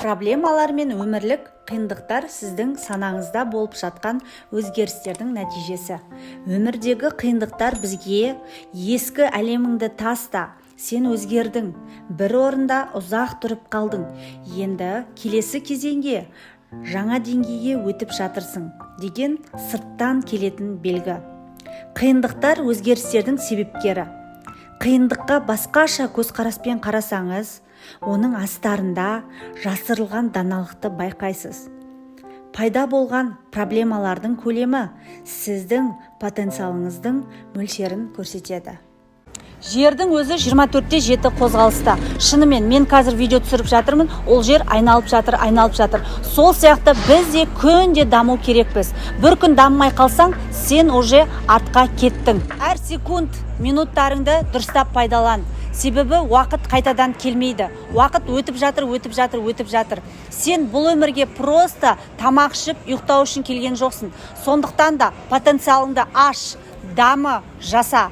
Проблемалар мен өмірлік қиындықтар сіздің санаңызда болып жатқан өзгерістердің нәтижесі. Өмірдегі қиындықтар бізге ескі әлеміңді таста, сен өзгердің, бір орында ұзақ тұрып қалдың, енді келесі кезеңге, жаңа деңгейге өтіп жатырсың деген сырттан келетін белгі. Қиындықтар өзгерістердің себепкері. Қиындыққа басқаша көзқараспен қарасаңыз, оның астарында жасырылған даналықты байқайсыз. Пайда болған проблемалардың көлемі сіздің потенциалыңыздың мөлшерін көрсетеді. Жердің өзі 24/7 қозғалыста. Шынымен мен қазір видео түсіріп жатырмын, ол жер айналып жатыр. Сол сияқты біз де күнде даму керекпіз. Бір күн дамымай қалсаң, сен уже артқа кеттің. Әр секунд минуттарыңды дұрыстап пайдалан. Себебі уақыт қайтадан келмейді. Уақыт өтіп жатыр. Сен бұл өмірге просто тамақ ішіп, ұйықтау үшін келген жоқсың. Сондықтан да потенциалыңды аш, дамы, жаса.